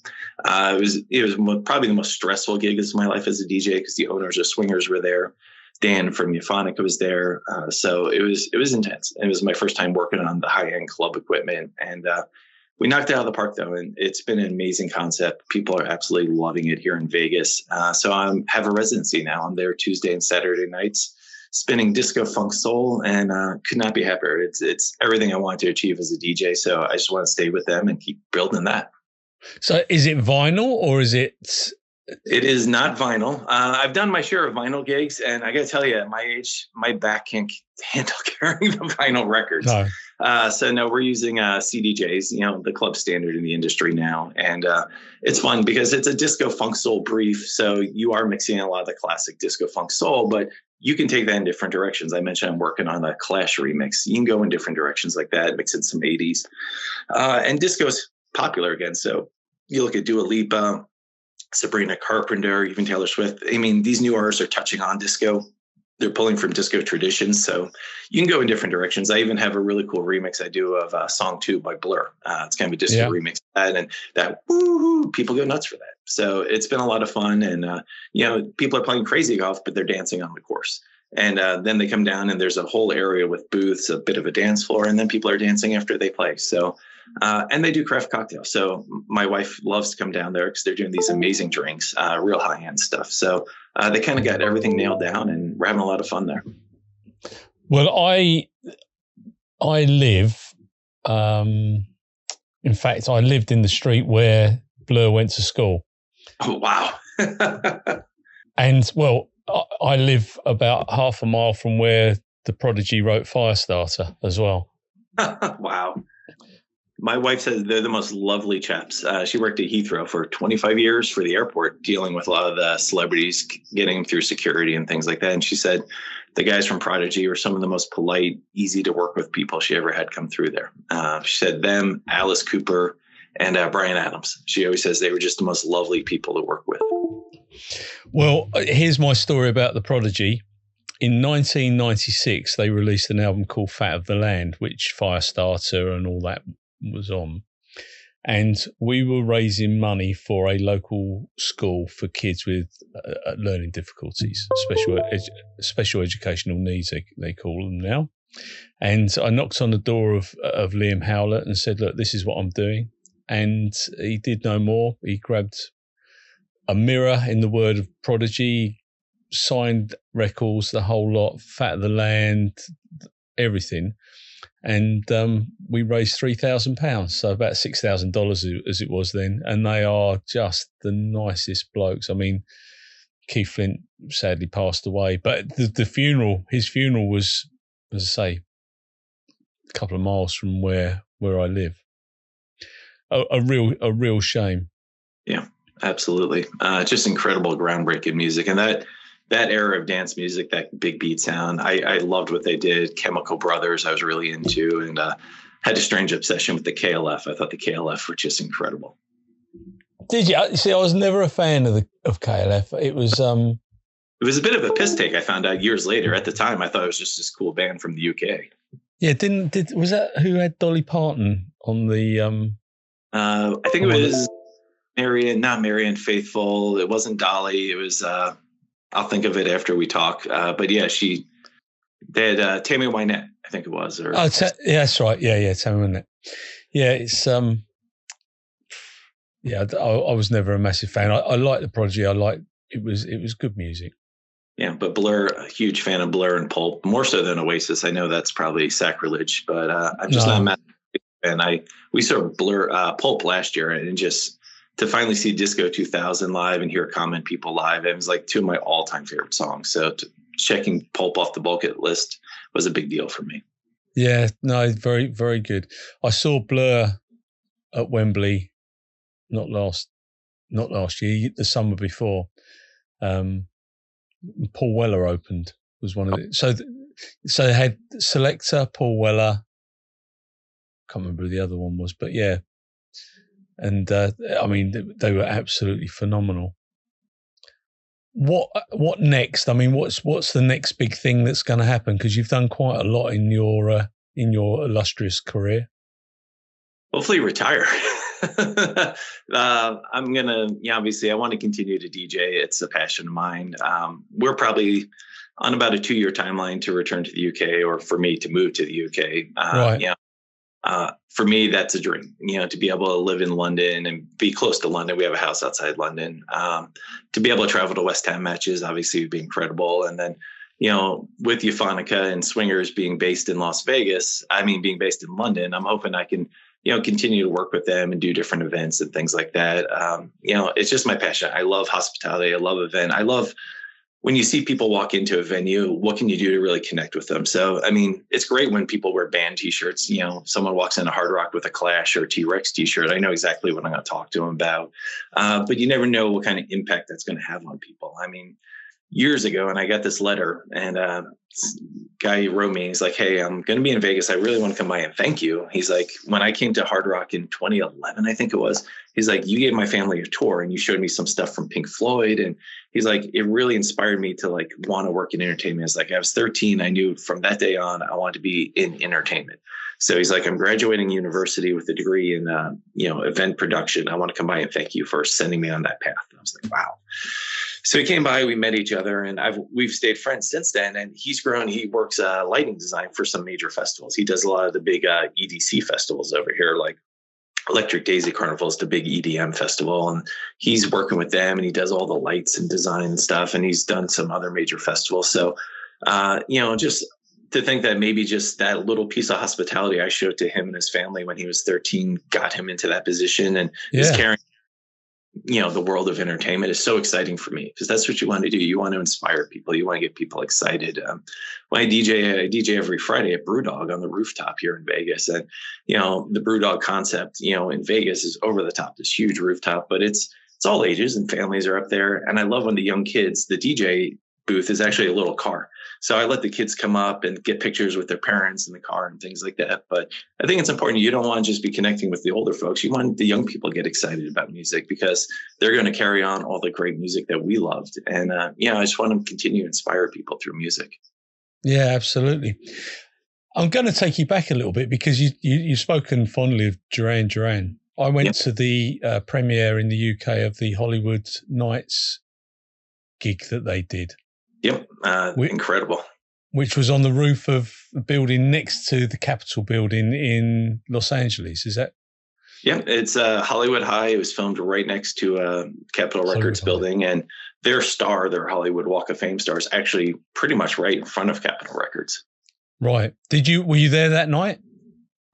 it was probably the most stressful gig of my life as a DJ, because the owners of Swingers were there. Dan from Euphonica was there. So it was intense. It was my first time working on the high-end club equipment, and we knocked it out of the park, though, and it's been an amazing concept. People are absolutely loving it here in Vegas. So I have a residency now. I'm there Tuesday and Saturday nights, spinning disco, funk, soul, and could not be happier. It's everything I want to achieve as a DJ. So I just want to stay with them and keep building that. So is it vinyl, or is it? It is not vinyl. I've done my share of vinyl gigs, and I got to tell you, at my age, my back can't handle carrying the vinyl records. No. So no, we're using CDJs, the club standard in the industry now. And it's fun because it's a disco funk soul brief. So you are mixing a lot of the classic disco funk soul, but you can take that in different directions. I mentioned I'm working on a Clash remix. You can go in different directions like that, mix in some 80s. And disco is popular again. So you look at Dua Lipa, Sabrina Carpenter, even Taylor Swift. I mean, these new artists are touching on disco. They're pulling from disco traditions. So you can go in different directions. I even have a really cool remix I do of Song 2 by Blur. It's kind of a disco remix. And that woo-hoo, people go nuts for that. So it's been a lot of fun. And, people are playing crazy golf, but they're dancing on the course. And then they come down and there's a whole area with booths, a bit of a dance floor, and then people are dancing after they play. So, and they do craft cocktails. So my wife loves to come down there because they're doing these amazing drinks, real high-end stuff. So they kind of got everything nailed down, and we're having a lot of fun there. Well, I live, in fact, I lived in the street where Blur went to school. Oh, wow. And, well, I live about half a mile from where the Prodigy wrote Firestarter as well. Wow. My wife says they're the most lovely chaps. She worked at Heathrow for 25 years for the airport, dealing with a lot of the celebrities, getting them through security and things like that. And she said the guys from Prodigy were some of the most polite, easy to work with people she ever had come through there. She said them, Alice Cooper, and Bryan Adams. She always says they were just the most lovely people to work with. Well, here's my story about the Prodigy. In 1996, they released an album called Fat of the Land, which Firestarter and all that was on. And we were raising money for a local school for kids with learning difficulties, special educational needs, they call them now. And I knocked on the door of Liam Howlett and said, look, this is what I'm doing. And he did no more. He grabbed a mirror in the word of Prodigy, signed records, the whole lot, Fat of the Land, everything. And we raised £3,000, so about $6,000 as it was then. And they are just the nicest blokes. I mean, Keith Flint sadly passed away, but his funeral was, as I say, a couple of miles from where I live. A real shame. Yeah, absolutely. Just incredible, groundbreaking music. And that era of dance music, that big beat sound, I loved what they did. Chemical Brothers, I was really into, and had a strange obsession with the KLF. I thought the KLF were just incredible. Did you? See, I was never a fan of KLF. It was a bit of a piss take. I found out years later. At the time, I thought it was just this cool band from the UK. Yeah, was that who had Dolly Parton on the? I think it was Marianne Faithfull. It wasn't Dolly. It was. I'll think of it after we talk. But yeah, they had Tammy Wynette, I think it was. Or yeah, that's right. Yeah, Tammy Wynette. Yeah, it's yeah. I was never a massive fan. I liked the Prodigy. It was good music. Yeah, but Blur, a huge fan of Blur and Pulp, more so than Oasis. I know that's probably sacrilege, but I'm just not a massive fan. We saw Blur Pulp last year, and just to finally see Disco 2000 live and hear Common People live, it was like two of my all-time favorite songs. So checking Pulp off the bucket list was a big deal for me. Yeah, no, very, very good. I saw Blur at Wembley, not last year, the summer before. Paul Weller opened, was one of it. So they had Selector, Paul Weller. Can't remember who the other one was, but yeah. And I mean, they were absolutely phenomenal. What next? I mean, what's the next big thing that's going to happen? Because you've done quite a lot in your illustrious career. Hopefully, retire. I'm gonna, obviously, I want to continue to DJ. It's a passion of mine. We're probably on about a 2-year timeline to return to the UK, or for me to move to the UK. Right. Yeah. For me, that's a dream, to be able to live in London and be close to London. We have a house outside London. To be able to travel to West Ham matches, obviously, would be incredible. And then, with Euphonica and Swingers being based in being based in London, I'm hoping I can, continue to work with them and do different events and things like that. It's just my passion. I love hospitality. I love event. I love when you see people walk into a venue, what can you do to really connect with them? So, I mean, it's great when people wear band T-shirts. Someone walks into Hard Rock with a Clash or T-Rex T-shirt. I know exactly what I'm going to talk to them about. But you never know what kind of impact that's going to have on people. I mean, years ago, and I got this letter, and guy wrote me. He's like, "Hey, I'm going to be in Vegas. I really want to come by and thank you." He's like, "When I came to Hard Rock in 2011, I think it was, he's like, you gave my family a tour and you showed me some stuff from Pink Floyd." And he's like, it really inspired me to want to work in entertainment. It's like, I was 13. I knew from that day on, I wanted to be in entertainment. So he's like, I'm graduating university with a degree in, event production. I want to come by and thank you for sending me on that path. And I was like, wow. So he came by, we met each other, and we've stayed friends since then. And he's grown. He works lighting design for some major festivals. He does a lot of the big EDC festivals over here, like Electric Daisy Carnival is the big EDM festival. And he's working with them, and he does all the lights and design and stuff. And he's done some other major festivals. So, just to think that maybe just that little piece of hospitality I showed to him and his family when he was 13 got him into that position, and is carrying the world of entertainment is so exciting for me, because that's what you want to do. You want to inspire people. You want to get people excited. When I DJ every Friday at Brewdog on the rooftop here in Vegas. And, the Brewdog concept, in Vegas is over the top, this huge rooftop, but it's all ages and families are up there. And I love when the young kids, the DJ booth is actually a little car. So I let the kids come up and get pictures with their parents in the car and things like that. But I think it's important. You don't want to just be connecting with the older folks. You want the young people to get excited about music, because they're going to carry on all the great music that we loved. And, I just want to continue to inspire people through music. Yeah, absolutely. I'm going to take you back a little bit, because you've spoken fondly of Duran Duran. I went to the premiere in the UK of the Hollywood Nights gig that they did. Yep. Incredible. Which was on the roof of a building next to the Capitol building in Los Angeles. Is that? Yeah, it's Hollywood High. It was filmed right next to Capitol Records building, and their Hollywood Walk of Fame star, is actually pretty much right in front of Capitol Records. Right. Were you there that night?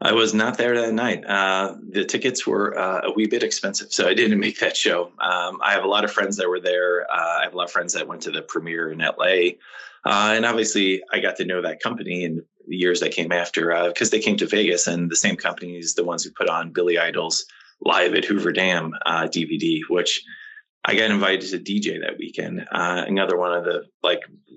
I was not there that night. The tickets were a wee bit expensive, so I didn't make that show. I have a lot of friends that were there. I have a lot of friends that went to the premiere in LA. And obviously, I got to know that company in the years that came after, because they came to Vegas, and the same company is the ones who put on Billy Idol's Live at Hoover Dam DVD, which I got invited to DJ that weekend. Another one of the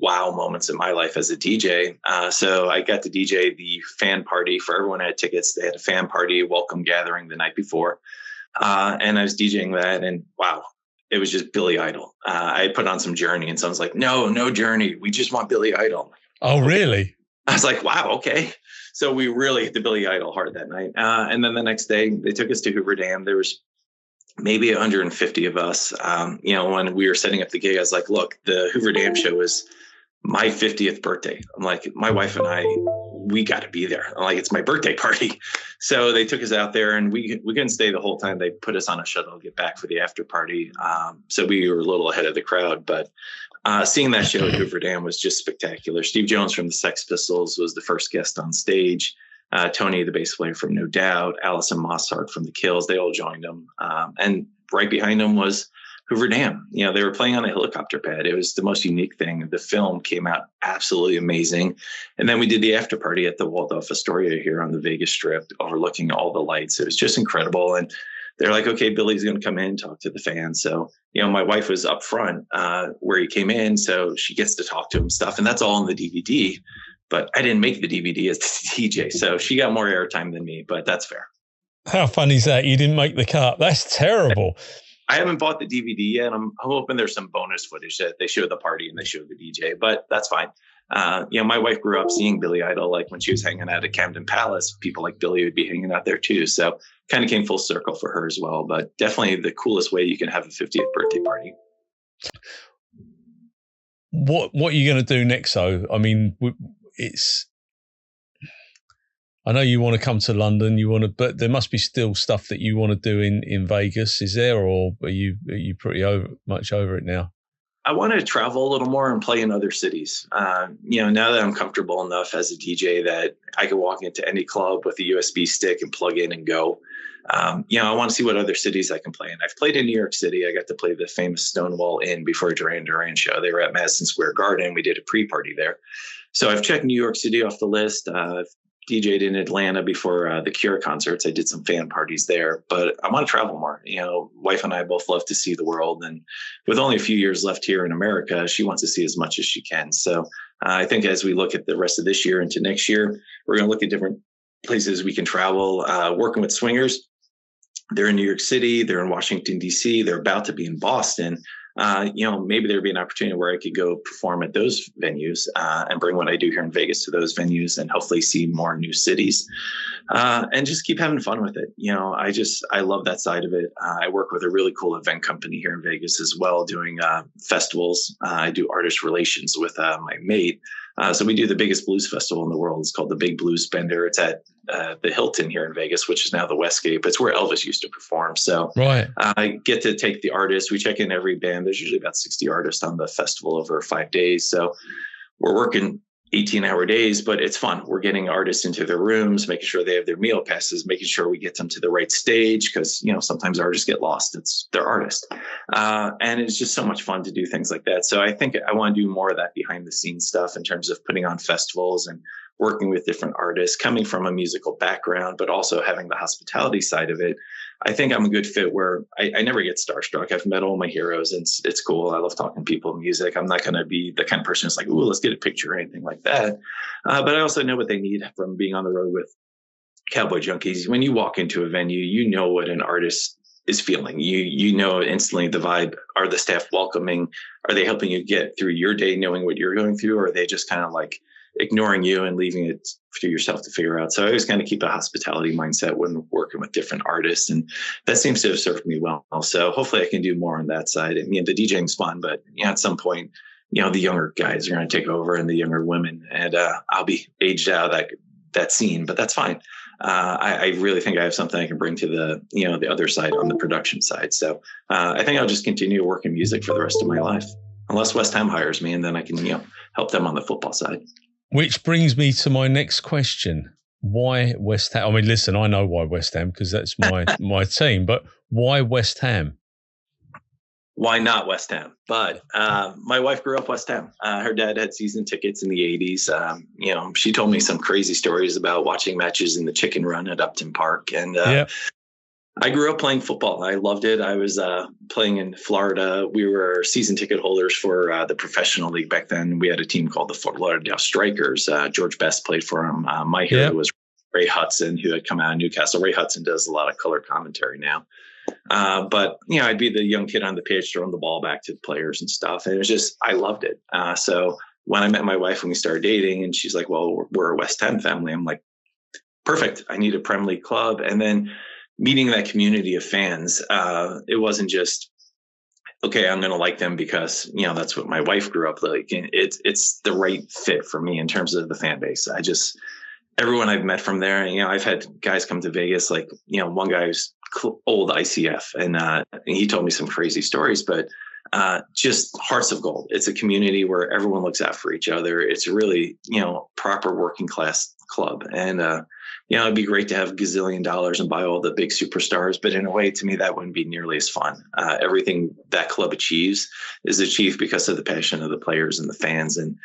wow moments in my life as a DJ. So I got to DJ the fan party for everyone who had tickets. They had a fan party welcome gathering the night before. And I was DJing that, and wow, it was just Billy Idol. I put on some Journey, and someone's like, no Journey. We just want Billy Idol. Oh, really? I was like, wow, okay. So we really hit the Billy Idol hard that night. And then the next day they took us to Hoover Dam. There was maybe 150 of us. When we were setting up the gig, I was like, look, the Hoover Dam show is my 50th birthday. I'm like, my wife and I, we got to be there. I'm like, it's my birthday party. So they took us out there, and we couldn't stay the whole time. They put us on a shuttle to get back for the after party. So we were a little ahead of the crowd, but seeing that show at Hoover Dam was just spectacular. Steve Jones from the Sex Pistols was the first guest on stage. Tony, the bass player from No Doubt, Alison Mossart from The Kills, they all joined them. And right behind them was Hoover Dam. They were playing on a helicopter pad. It was the most unique thing. The film came out absolutely amazing. And then we did the after party at the Waldorf Astoria here on the Vegas Strip, overlooking all the lights. It was just incredible. And they're like, okay, Billy's going to come in and talk to the fans. So, my wife was up front where he came in, so she gets to talk to him stuff. And that's all on the DVD. But I didn't make the DVD as the DJ, so she got more airtime than me, but that's fair. How funny is that? You didn't make the cut. That's terrible. I haven't bought the DVD yet. I'm hoping there's some bonus footage that they show the party and they show the DJ, but that's fine. My wife grew up seeing Billy Idol. Like when she was hanging out at Camden Palace, people like Billy would be hanging out there too. So kind of came full circle for her as well, but definitely the coolest way you can have a 50th birthday party. What are you going to do next, though? I mean, I know you want to come to London, but there must be still stuff that you want to do in Vegas. Is there, or are you pretty much over it now? I want to travel a little more and play in other cities. Now that I'm comfortable enough as a DJ that I can walk into any club with a USB stick and plug in and go. I want to see what other cities I can play in. I've played in New York City. I got to play the famous Stonewall Inn before Duran Duran show. They were at Madison Square Garden. We did a pre-party there. So I've checked New York City off the list. I've DJ'd in Atlanta before the Cure concerts. I did some fan parties there, but I want to travel more. Wife and I both love to see the world. And with only a few years left here in America, she wants to see as much as she can. So I think as we look at the rest of this year into next year, we're going to look at different places we can travel, working with swingers. They're in New York City. They're in Washington, D.C. They're about to be in Boston. Maybe there'd be an opportunity where I could go perform at those venues and bring what I do here in Vegas to those venues and hopefully see more new cities and just keep having fun with it. I love that side of it. I work with a really cool event company here in Vegas as well, doing festivals. I do artist relations with my mate. So we do the biggest blues festival in the world. It's called the Big Blues Bender. It's at the Hilton here in Vegas, which is now the Westgate. It's where Elvis used to perform. So right. I get to take the artists. We check in every band. There's usually about 60 artists on the festival over 5 days. So we're working 18-hour days, but it's fun. We're getting artists into their rooms, making sure they have their meal passes, making sure we get them to the right stage, because sometimes artists get lost. It's their artist, and it's just so much fun to do things like that. So I think I want to do more of that behind the scenes stuff in terms of putting on festivals and working with different artists, coming from a musical background, but also having the hospitality side of it. I think I'm a good fit where I never get starstruck. I've met all my heroes, and it's cool. I love talking to people, music. I'm not going to be the kind of person that's like, ooh, let's get a picture or anything like that. But I also know what they need from being on the road with Cowboy Junkies. When you walk into a venue, you know what an artist is feeling. You know instantly the vibe. Are the staff welcoming? Are they helping you get through your day knowing what you're going through? Or are they just kind of like ignoring you and leaving it to yourself to figure out? So I always kind of keep a hospitality mindset when working with different artists, and that seems to have served me well. So hopefully I can do more on that side. I mean, the DJing's fun, but at some point, the younger guys are going to take over, and the younger women, and I'll be aged out of that scene, but that's fine. I really think I have something I can bring to the other side on the production side. So I think I'll just continue to work in music for the rest of my life, unless West Ham hires me, and then I can help them on the football side. Which brings me to my next question. Why West Ham? I mean, listen, I know why West Ham, because that's my team, but why West Ham? Why not West Ham? But my wife grew up West Ham. Her dad had season tickets in the 80s. She told me some crazy stories about watching matches in the Chicken Run at Upton Park. And I grew up playing football. I loved it. I was playing in Florida. We were season ticket holders for the professional league back then. We had a team called the Fort Lauderdale Strikers. George Best played for them. My hero was Ray Hudson, who had come out of Newcastle. Ray Hudson does a lot of color commentary now. But I'd be the young kid on the pitch throwing the ball back to the players and stuff. And it was just, I loved it. So when I met my wife and we started dating, and she's like, well, we're a West Ham family. I'm like, perfect. I need a Premier League club. And then meeting that community of fans, it wasn't just, okay, I'm going to like them because, that's what my wife grew up like. It's the right fit for me in terms of the fan base. Everyone I've met from there, I've had guys come to Vegas, like, one guy who's old ICF, and he told me some crazy stories, but just hearts of gold. It's a community where everyone looks out for each other. It's really, proper working class club. And, it'd be great to have gazillion dollars and buy all the big superstars, but in a way, to me, that wouldn't be nearly as fun. Everything that club achieves is achieved because of the passion of the players and the fans. And,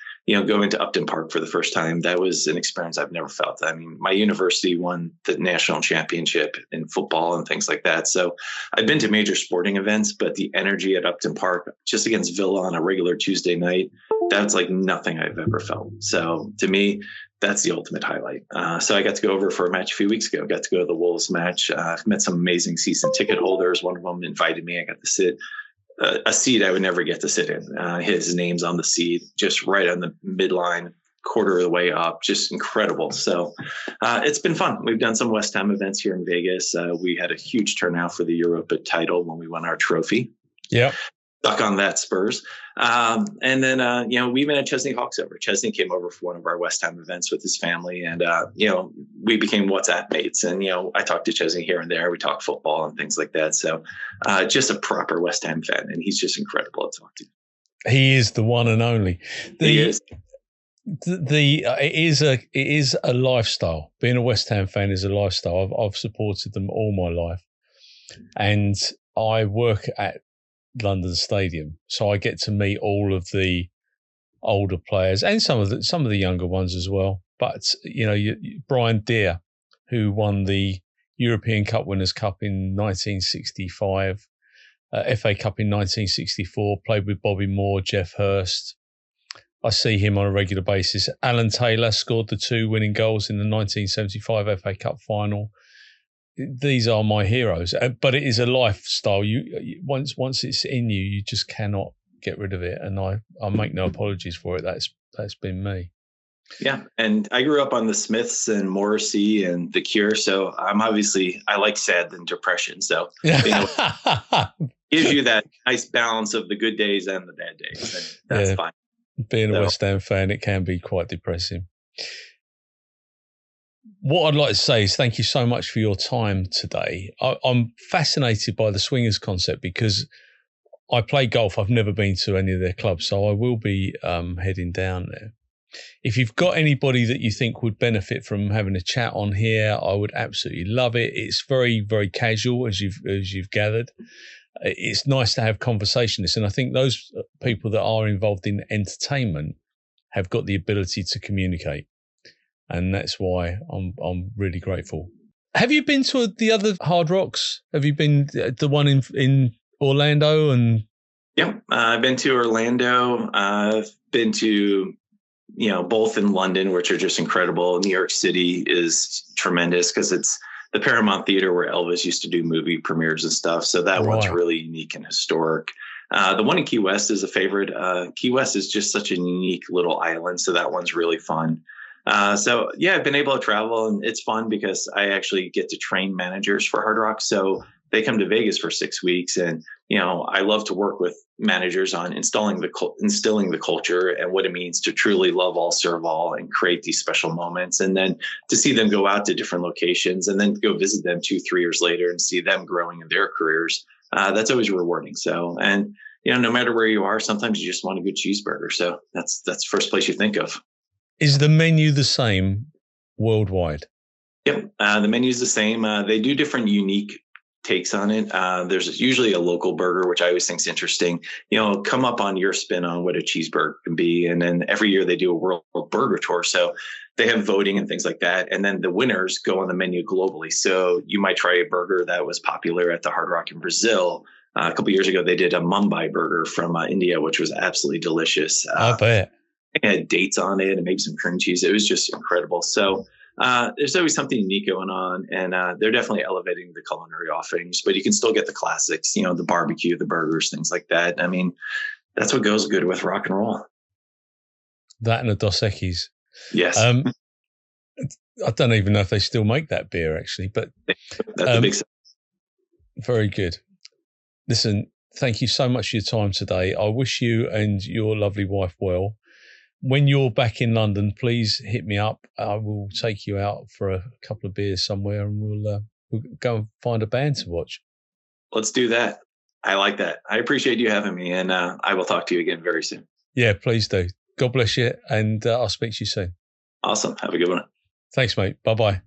going to Upton Park for the first time, that was an experience I've never felt. I mean, my university won the national championship in football and things like that. So I've been to major sporting events, but the energy at Upton Park, just against Villa on a regular Tuesday night, that's like nothing I've ever felt. So to me, that's the ultimate highlight. So I got to go over for a match a few weeks ago. Got to go to the Wolves match. I've met some amazing season ticket holders. One of them invited me. I got to sit a seat I would never get to sit in. His name's on the seat, just right on the midline, quarter of the way up. Just incredible. So it's been fun. We've done some West Ham events here in Vegas. We had a huge turnout for the Europa title when we won our trophy. Yeah. Stuck on that Spurs. And then, we even had Chesney Hawks over. Chesney came over for one of our West Ham events with his family. And, we became WhatsApp mates. And, I talked to Chesney here and there. We talked football and things like that. So just a proper West Ham fan. And he's just incredible to talk to. He is the one and only. He is. It is a lifestyle. Being a West Ham fan is a lifestyle. I've supported them all my life. And I work at London Stadium, so I get to meet all of the older players and some of the younger ones as well. But Brian Deere, who won the European Cup Winners' Cup in 1965, FA Cup in 1964, played with Bobby Moore, Jeff Hurst. I see him on a regular basis. Alan Taylor scored the 2 winning goals in the 1975 FA Cup final. These are my heroes, but it is a lifestyle. You once it's in you, you just cannot get rid of it. And I make no apologies for it. That's been me. Yeah, and I grew up on the Smiths and Morrissey and The Cure, so I like sad than depression. So gives you that nice balance of the good days and the bad days. And that's fine. Being a West Ham fan, it can be quite depressing. What I'd like to say is thank you so much for your time today. I'm fascinated by the Swingers concept because I play golf. I've never been to any of their clubs, so I will be heading down there. If you've got anybody that you think would benefit from having a chat on here, I would absolutely love it. It's very, very casual, as you've gathered. It's nice to have conversations, and I think those people that are involved in entertainment have got the ability to communicate, and that's why I'm really grateful. Have you been to the other Hard Rocks? Have you been the one in Orlando? And Yep, I've been to Orlando. I've been to both in London, which are just incredible. New York City is tremendous because it's the Paramount Theater where Elvis used to do movie premieres and stuff. So that one's really unique and historic. The one in Key West is a favorite. Key West is just such a unique little island. So that one's really fun. So yeah, I've been able to travel, and it's fun because I actually get to train managers for Hard Rock. So they come to Vegas for 6 weeks, and I love to work with managers on instilling the culture and what it means to truly love all, serve all, and create these special moments. And then to see them go out to different locations and then go visit them 2-3 years later and see them growing in their careers. That's always rewarding. So, and no matter where you are, sometimes you just want a good cheeseburger. So that's the first place you think of. Is the menu the same worldwide? Yep. The menu is the same. They do different unique takes on it. There's usually a local burger, which I always think is interesting. Come up on your spin on what a cheeseburger can be. And then every year they do a world burger tour. So they have voting and things like that. And then the winners go on the menu globally. So you might try a burger that was popular at the Hard Rock in Brazil. A couple of years ago, they did a Mumbai burger from India, which was absolutely delicious. I bet. It had dates on it and maybe some cream cheese. It was just incredible. So there's always something unique going on, and they're definitely elevating the culinary offerings, but you can still get the classics, the barbecue, the burgers, things like that. I mean, that's what goes good with rock and roll. That and the Dos Equis. Yes. I don't even know if they still make that beer, actually, but that's a big. Very good. Listen, thank you so much for your time today. I wish you and your lovely wife well. When you're back in London, please hit me up. I will take you out for a couple of beers somewhere, and we'll go and find a band to watch. Let's do that. I like that. I appreciate you having me, and I will talk to you again very soon. Yeah, please do. God bless you, and I'll speak to you soon. Awesome. Have a good one. Thanks, mate. Bye-bye.